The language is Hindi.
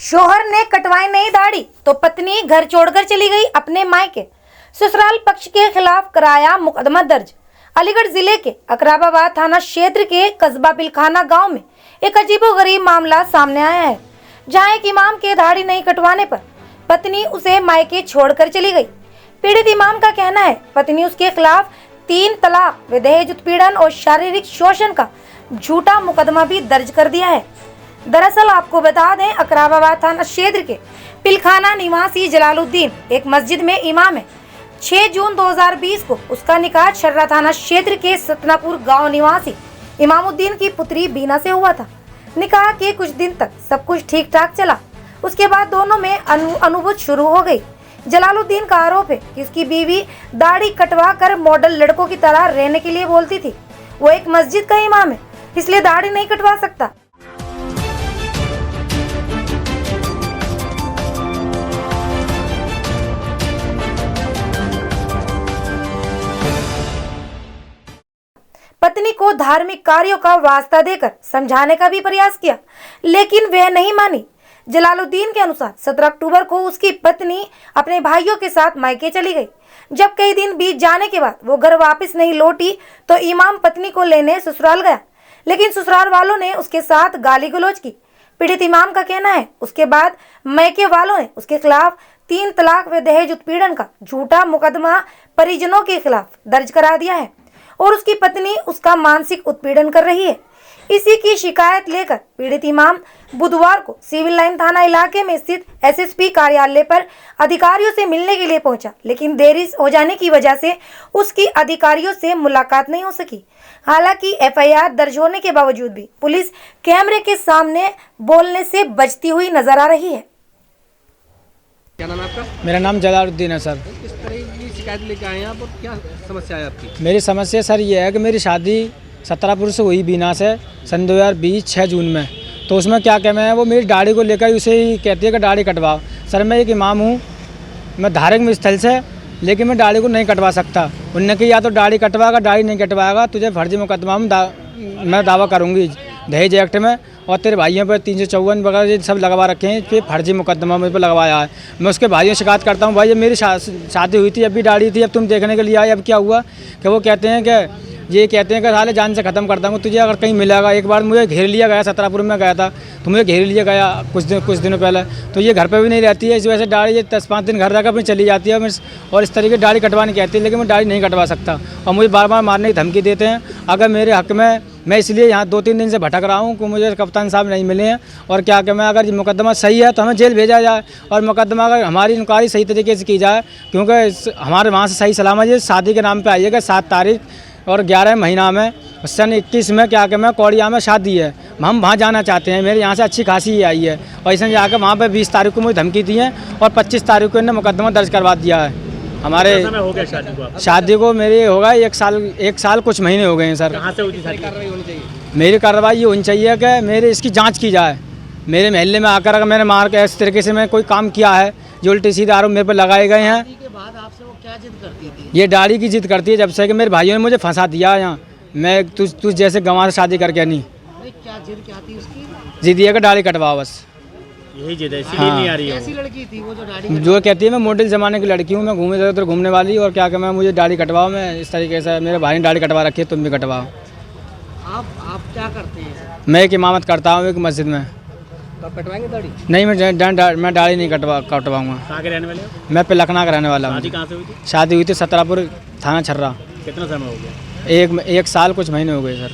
शौहर ने कटवाई नहीं दाढ़ी तो पत्नी घर छोड़कर चली गई अपने मायके। ससुराल पक्ष के खिलाफ कराया मुकदमा दर्ज। अलीगढ़ जिले के अकराबाबाद थाना क्षेत्र के कस्बा पिलखाना गांव में एक अजीबोगरीब मामला सामने आया है, जहां एक इमाम के दाढ़ी नहीं कटवाने पर पत्नी उसे मायके छोड़कर चली गई। पीड़ित इमाम का कहना है पत्नी उसके खिलाफ 3 तलाक व दहेज उत्पीड़न और शारीरिक शोषण का झूठा मुकदमा भी दर्ज कर दिया है। दरअसल आपको बता दें, अकराबाबाद थाना क्षेत्र के पिलखाना निवासी जलालुद्दीन एक मस्जिद में इमाम है। 6 जून 2020 को उसका निकाह छर्रा थाना क्षेत्र के सतनापुर गांव निवासी इमामुद्दीन की पुत्री बीना से हुआ था। निकाह के कुछ दिन तक सब कुछ ठीक ठाक चला। उसके बाद दोनों में अनुभूत शुरू हो गई। जलालुद्दीन का आरोप है कि उसकी बीवी दाढ़ी कटवा कर मॉडल लड़कों की तरह रहने के लिए बोलती थी। वो एक मस्जिद का इमाम है, इसलिए दाढ़ी नहीं कटवा सकता। पत्नी को धार्मिक कार्यों का वास्ता देकर समझाने का भी प्रयास किया, लेकिन वह नहीं मानी। जलालुद्दीन के अनुसार 17 अक्टूबर को उसकी पत्नी अपने भाइयों के साथ मायके चली गई। जब कई दिन बीत जाने के बाद वो घर वापस नहीं लौटी तो इमाम पत्नी को लेने ससुराल गया, लेकिन ससुराल वालों ने उसके साथ गाली गलौज की। पीड़ित इमाम का कहना है उसके बाद मायके वालों ने उसके खिलाफ 3 तलाक व दहेज उत्पीड़न का झूठा मुकदमा परिजनों के खिलाफ दर्ज करा दिया है और उसकी पत्नी उसका मानसिक उत्पीड़न कर रही है। इसी की शिकायत लेकर पीड़ित इमाम बुधवार को सिविल लाइन थाना इलाके में स्थित एसएसपी कार्यालय पर अधिकारियों से मिलने के लिए पहुंचा, लेकिन देरी हो जाने की वजह से उसकी अधिकारियों से मुलाकात नहीं हो सकी। हालांकि एफआईआर दर्ज होने के बावजूद भी पुलिस कैमरे के सामने बोलने से बचती हुई नजर आ रही है। क्या नाम है आपका? मेरा नाम जलालुद्दीन है सर। किस तरह की शिकायत लेके आए हैं आप और क्या समस्या है आपकी? मेरी समस्या सर ये है कि मेरी शादी सतरापुर से हुई बीना से सन 2020 6 जून में। तो उसमें क्या कहना है, वो मेरी दाढ़ी को लेकर उसे ही कहती है कि दाढ़ी कटवाओ। सर मैं एक इमाम हूँ, मैं धार्मिक स्थल से, लेकिन मैं दाढ़ी को नहीं कटवा सकता। उन्होंने कि या तो दाढ़ी कटवाएगा, दाढ़ी नहीं कटवाएगा तुझे फर्जी मुकदमा में मैं दावा करूँगी दहेज एक्ट में, और तेरे भाइयों पर 354 वगैरह सब लगवा रखे हैं, फिर फर्जी मुकदमा मुझ पर लगवाया है। मैं उसके भाइयों से शिकायत करता हूँ, भाई मेरी शादी हुई थी, अब भी दाढ़ी थी, अब तुम देखने के लिए आए, अब क्या हुआ कि वो कहते हैं कि ये कहते हैं कि साले जान से ख़त्म कर दूँगा तुझे अगर कहीं मिलेगा। एक बार मुझे घेर लिया गया, सतरापुर में गया था तो मुझे घेर लिया गया कुछ दिनों पहले। तो ये घर पे भी नहीं रहती है, इस वजह से दाढ़ी ये 10-5 दिन घर रहकर अपनी चली जाती है और इस तरीके दाढ़ी कटवानी कहती है, लेकिन मैं दाढ़ी नहीं कटवा सकता और मुझे बार बार मारने की धमकी देते हैं। अगर मेरे हक़ में, मैं इसलिए यहाँ 2-3 दिन से भटक रहा हूँ कि मुझे कप्तान साहब नहीं मिले हैं और क्या कि मैं अगर ये मुकदमा सही है तो हमें जेल भेजा जाए और मुकदमा अगर हमारी इंक्वायरी सही तरीके से की जाए, क्योंकि हमारे वहाँ से सही सलामत ये शादी के नाम पे आइएगा 7 तारीख और 11 महीना में सन 21 में क्या कि मैं कौड़िया में शादी है, हम वहाँ जाना चाहते हैं। मेरे यहाँ से अच्छी खासी ही आई है और ऐसे जाकर वहाँ पे 20 तारीख को मुझे धमकी दी है और 25 तारीख को इन्हें मुकदमा दर्ज करवा दिया है। हमारे हो गया शादी को मेरे होगा 1 साल कुछ महीने हो गए हैं सर। कहाँ से हुई थी कार्रवाई होनी चाहिए? मेरी कार्रवाई ये होनी चाहिए कि मेरे इसकी जांच की जाए। मेरे महल्ले में आकर अगर मैंने मार के इस तरीके से मैं कोई काम किया है जो उल्टे सीधे आरोप मेरे पर लगाए गए हैं। के बाद आपसे वो क्या जिद करती थी? ये दाढ़ी की जिद करती है जब से कि मेरे भाइयों ने मुझे फंसा दिया यहाँ। मैं तुझ जैसे गंवार से शादी करके नहीं। क्या जिद क्या थी उसकी? जिद ये कि दाढ़ी कटवाओ बस, यही जिद है, इसलिए नहीं आ रही है। कैसी लड़की थी वो जो दाढ़ी जो कहती है मैं मॉडल ज़माने की लड़की हूँ, मैं घूमे इधर घूमने वाली और क्या कि मैं मुझे दाढ़ी कटवाओ। मैं इस तरीके से मेरे भाई ने दाढ़ी कटवा रखी है, तुम भी कटवाओ। आप क्या करते हैं? मैं एक इमामत करता हूँ एक मस्जिद में। तो कटवाएंगे दाढ़ी? नहीं, मैं दाढ़ी नहीं कटवाऊँगा। कहाँ के रहने वाले हो? मैं पिलखना का रहने वाला हूँ। शादी कहाँ से हुई थी? शादी हुई थी सतरापुर थाना छर्रा। कितना समय हो गया? 1 साल कुछ महीने हो गए सर।